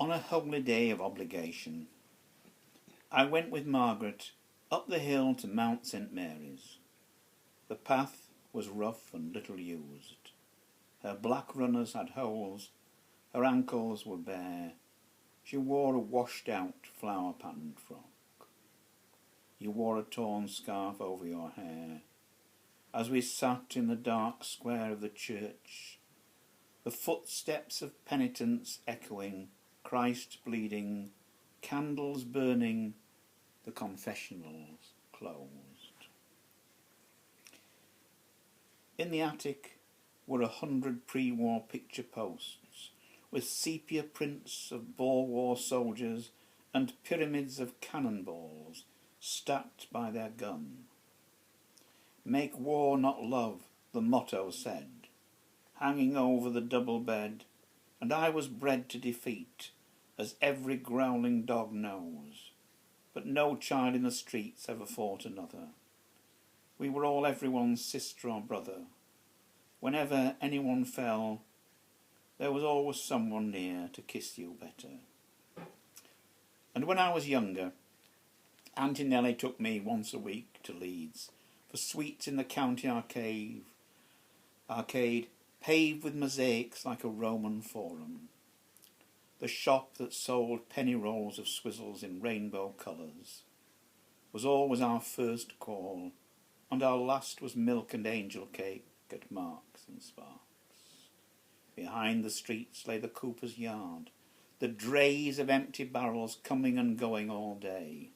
On a holy day of obligation, I went with Margaret up the hill to Mount St. Mary's. The path was rough and little used. Her black runners had holes, her ankles were bare. She wore a washed-out, flower-patterned frock. You wore a torn scarf over your hair. As we sat in the dark square of the church, the footsteps of penitents echoing, Christ bleeding, candles burning, the confessionals closed. In the attic were 100 pre-war picture posts with sepia prints of Boer War soldiers and pyramids of cannonballs stacked by their gun. Make war not love, the motto said, hanging over the double bed, and I was bred to defeat, as every growling dog knows. But no child in the streets ever fought another. We were all everyone's sister or brother. Whenever anyone fell, there was always someone near to kiss you better. And when I was younger, Auntie Nellie took me once a week to Leeds for sweets in the county arcade, paved with mosaics like a Roman forum. The shop that sold penny rolls of swizzles in rainbow colours was always our first call, and our last was milk and angel cake at Marks and Sparks. Behind the streets lay the cooper's yard, the drays of empty barrels coming and going all day.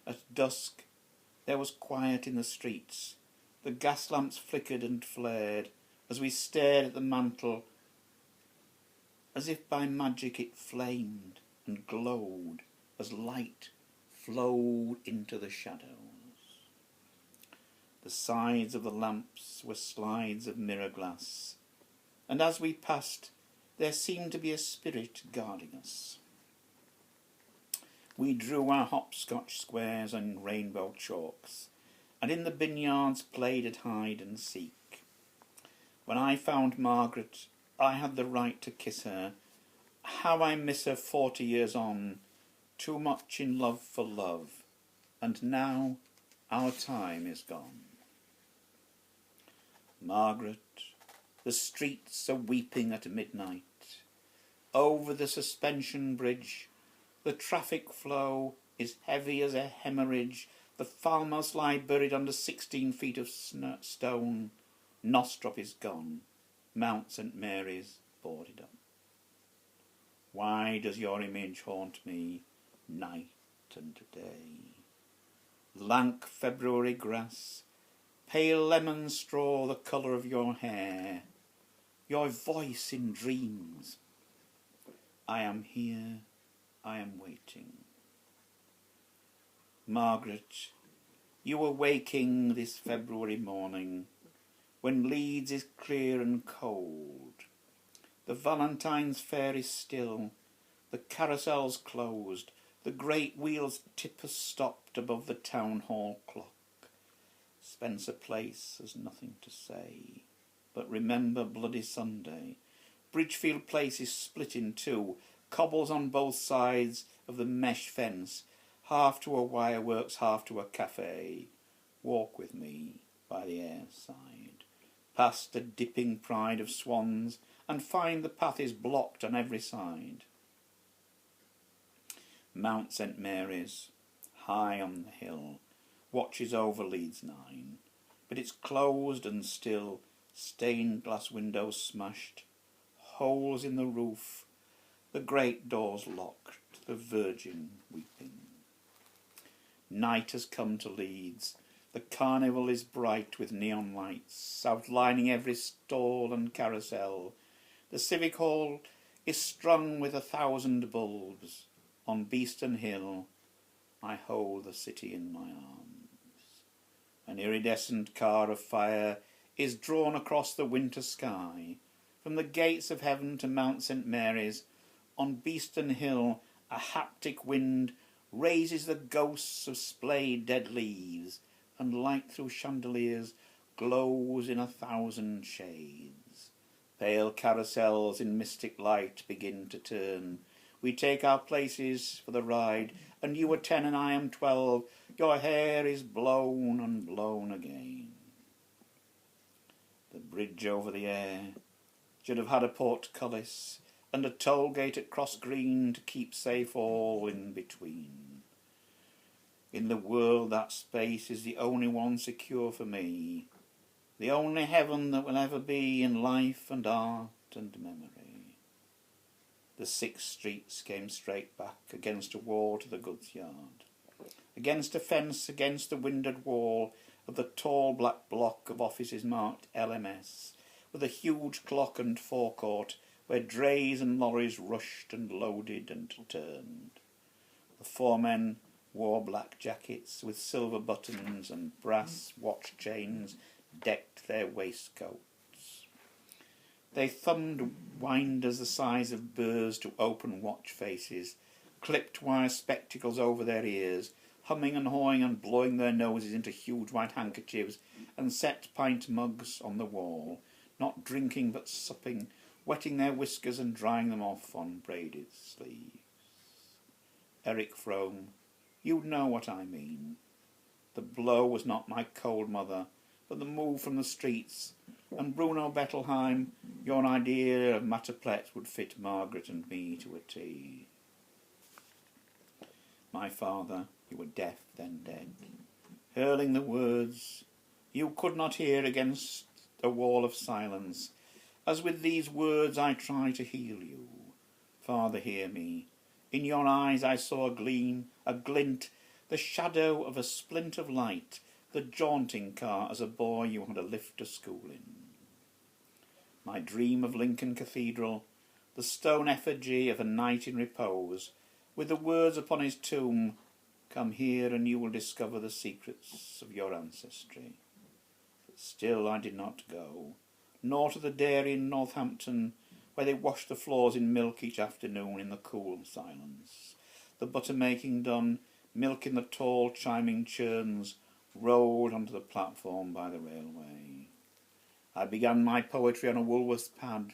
At dusk there was quiet in the streets. The gas lamps flickered and flared as we stared at the mantle. As if by magic it flamed and glowed as light flowed into the shadows. The sides of the lamps were slides of mirror glass, and as we passed there seemed to be a spirit guarding us. We drew our hopscotch squares and rainbow chalks, and in the vineyards played at hide and seek. When I found Margaret, I had the right to kiss her. How I miss her 40 years on, too much in love for love, and now our time is gone. Margaret, the streets are weeping at midnight. Over the suspension bridge, the traffic flow is heavy as a hemorrhage. The farmhouse lie buried under 16 feet of stone. Nostrop is gone. Mount St. Mary's boarded up. Why does your image haunt me night and day? Lank February grass, pale lemon straw, the colour of your hair, your voice in dreams. I am here, I am waiting. Margaret, you were waking this February morning, when Leeds is clear and cold. The Valentine's fair is still, the carousel's closed, the great wheel's tip has stopped above the town hall clock. Spencer Place has nothing to say, but remember Bloody Sunday. Bridgefield Place is split in two, cobbles on both sides of the mesh fence, half to a wireworks, half to a cafe. Walk with me by the Aire side, past the dipping pride of swans, and find the path is blocked on every side. Mount St. Mary's, high on the hill, watches over Leeds 9, but it's closed and still, stained glass windows smashed, holes in the roof, the great doors locked, the Virgin weeping. Night has come to Leeds. The carnival is bright with neon lights, outlining every stall and carousel. The Civic Hall is strung with 1,000 bulbs. On Beeston Hill I hold the city in my arms. An iridescent car of fire is drawn across the winter sky. From the gates of heaven to Mount St. Mary's, on Beeston Hill a haptic wind raises the ghosts of splayed dead leaves, and light through chandeliers glows in 1,000 shades. Pale carousels in mystic light begin to turn. We take our places for the ride, and you are 10 and I am 12. Your hair is blown and blown again. The bridge over the Aire should have had a portcullis and a toll gate at Cross Green to keep safe all in between. In the world that space is the only one secure for me, the only heaven that will ever be in life and art and memory. The 6 streets came straight back against a wall to the goods yard, against a fence, against the windowed wall of the tall black block of offices marked LMS, with a huge clock and forecourt where drays and lorries rushed and loaded and turned. The 4 men wore black jackets with silver buttons, and brass watch chains decked their waistcoats. They thumbed winders the size of burrs to open watch faces, clipped wire spectacles over their ears, humming and hawing and blowing their noses into huge white handkerchiefs, and set pint mugs on the wall, not drinking but supping, wetting their whiskers and drying them off on braided sleeves. Eric Frome, you know what I mean. The blow was not my cold mother, but the move from the streets, and Bruno Bettelheim, your idea of Mataplet would fit Margaret and me to a T. My father, you were deaf then dead, hurling the words you could not hear against a wall of silence, as with these words I try to heal you. Father, hear me. In your eyes I saw a gleam, a glint, the shadow of a splint of light, the jaunting car as a boy you had a lift to school in. My dream of Lincoln Cathedral, the stone effigy of a knight in repose, with the words upon his tomb, come here and you will discover the secrets of your ancestry. But still I did not go, nor to the dairy in Northampton, where they washed the floors in milk each afternoon in the cool silence. The butter-making done, milk in the tall chiming churns rolled onto the platform by the railway. I began my poetry on a Woolworths pad,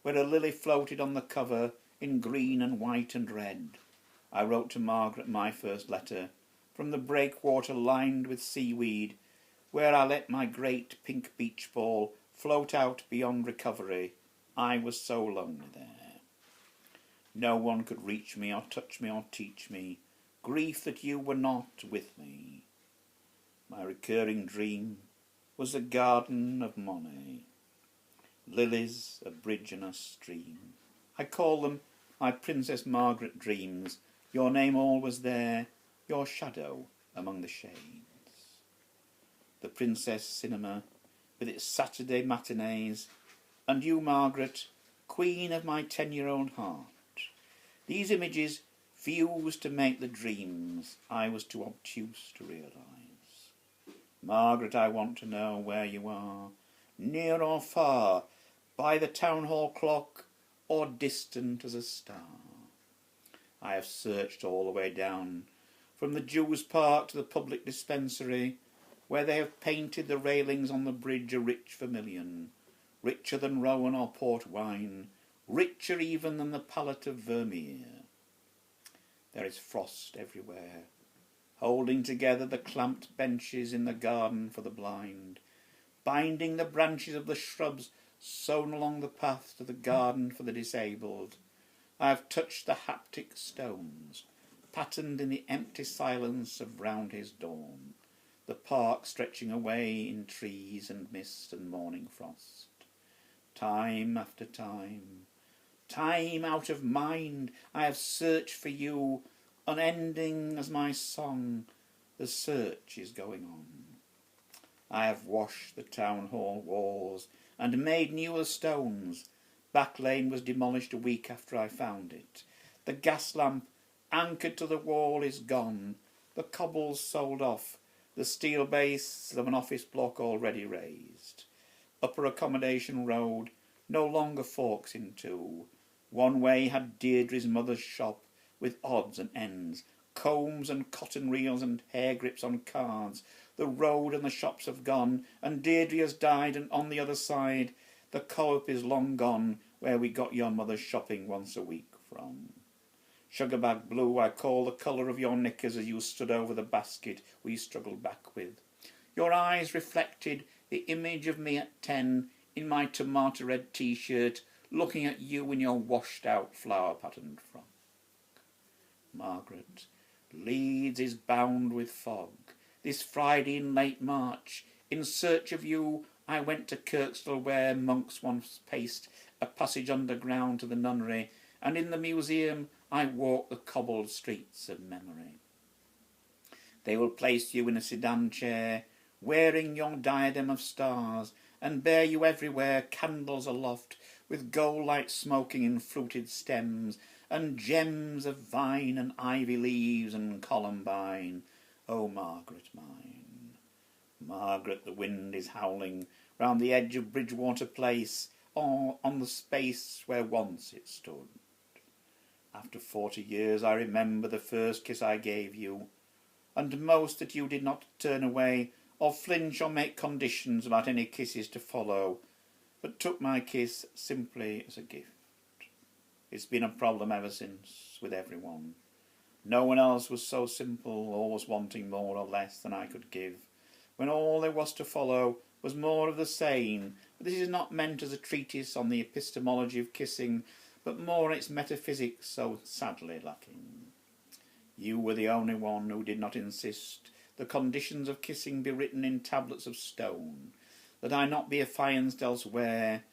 where a lily floated on the cover in green and white and red. I wrote to Margaret my first letter, from the breakwater lined with seaweed, where I let my great pink beach ball float out beyond recovery. I was so lonely there. No one could reach me or touch me or teach me grief that you were not with me. My recurring dream was the garden of Monet, lilies, a bridge and a stream. I call them my Princess Margaret dreams, your name always there, your shadow among the shades. The Princess Cinema, with its Saturday matinees, and you, Margaret, queen of my 10-year-old heart. These images fused to make the dreams I was too obtuse to realise. Margaret, I want to know where you are, near or far, by the town hall clock, or distant as a star. I have searched all the way down, from the Jews' Park to the public dispensary, where they have painted the railings on the bridge a rich vermilion, richer than Rowan or port wine, richer even than the palette of Vermeer. There is frost everywhere, holding together the clamped benches in the garden for the blind, binding the branches of the shrubs sown along the path to the garden for the disabled. I have touched the haptic stones, patterned in the empty silence of Roundhis dawn, the park stretching away in trees and mist and morning frost. Time after time, time out of mind, I have searched for you, unending as my song, the search is going on. I have washed the town hall walls and made newer stones. Back Lane was demolished a week after I found it. The gas lamp anchored to the wall is gone, the cobbles sold off, the steel base of an office block already raised. Upper Accommodation Road no longer forks in two. One way had Deirdre's mother's shop with odds and ends, combs and cotton reels and hair grips on cards. The road and the shops have gone, and Deirdre has died, and on the other side the co-op is long gone, where we got your mother's shopping once a week from. Sugarbag blue I call the colour of your knickers as you stood over the basket we struggled back with. Your eyes reflected the image of me at 10 in my tomato red t-shirt, looking at you in your washed out flower patterned frock. Margaret, Leeds is bound with fog. This Friday in late March, in search of you, I went to Kirkstall where monks once paced a passage underground to the nunnery, and in the museum I walked the cobbled streets of memory. They will place you in a sedan chair, wearing your diadem of stars, and bear you everywhere, candles aloft, with gold light smoking in fruited stems, and gems of vine and ivy leaves and columbine. O Margaret mine, Margaret, the wind is howling round the edge of Bridgewater Place, or on the space where once it stood. After 40 years I remember the first kiss I gave you, and most that you did not turn away, or flinch or make conditions about any kisses to follow, but took my kiss simply as a gift. It's been a problem ever since, with everyone. No one else was so simple, always wanting more or less than I could give, when all there was to follow was more of the same. But this is not meant as a treatise on the epistemology of kissing, but more its metaphysics, so sadly lacking. You were the only one who did not insist the conditions of kissing be written in tablets of stone, that I not be affianced elsewhere,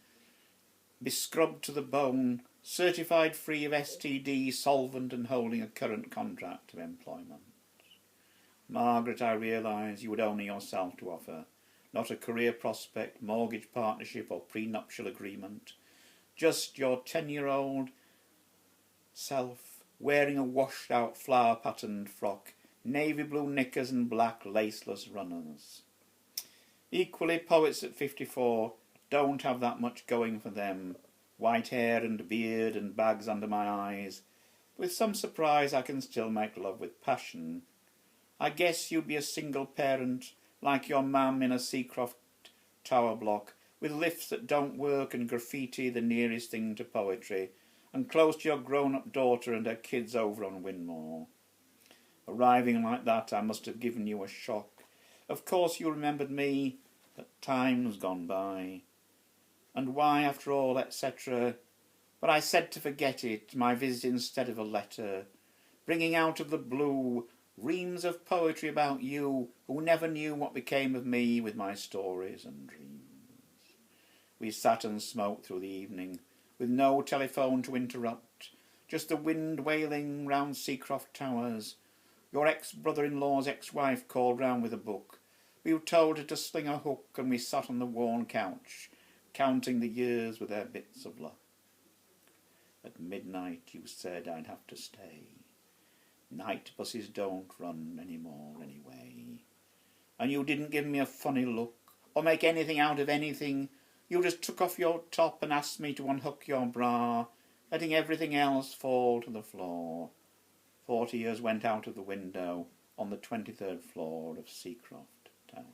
be scrubbed to the bone, certified free of STD, solvent, and holding a current contract of employment. Margaret, I realise you had only yourself to offer, not a career prospect, mortgage partnership, or prenuptial agreement. Just your 10-year-old self, wearing a washed-out flower-patterned frock, navy blue knickers and black laceless runners. Equally, poets at 54 don't have that much going for them. White hair and beard and bags under my eyes. With some surprise I can still make love with passion. I guess you'd be a single parent, like your mam in a Seacroft tower block, with lifts that don't work and graffiti the nearest thing to poetry, and close to your grown-up daughter and her kids over on Winmore. Arriving like that, I must have given you a shock. Of course you remembered me, but time's gone by. And why, after all, etc. But I said to forget it, my visit instead of a letter, bringing out of the blue reams of poetry about you, who never knew what became of me with my stories and dreams. We sat and smoked through the evening, with no telephone to interrupt, just the wind wailing round Seacroft Towers. Your ex-brother-in-law's ex-wife called round with a book. We told her to sling a hook, and we sat on the worn couch, counting the years with their bits of luck. At midnight you said I'd have to stay. Night buses don't run any more anyway. And you didn't give me a funny look, or make anything out of anything. You just took off your top and asked me to unhook your bra, letting everything else fall to the floor. 40 years went out of the window on the 23rd floor of Seacroft Tower.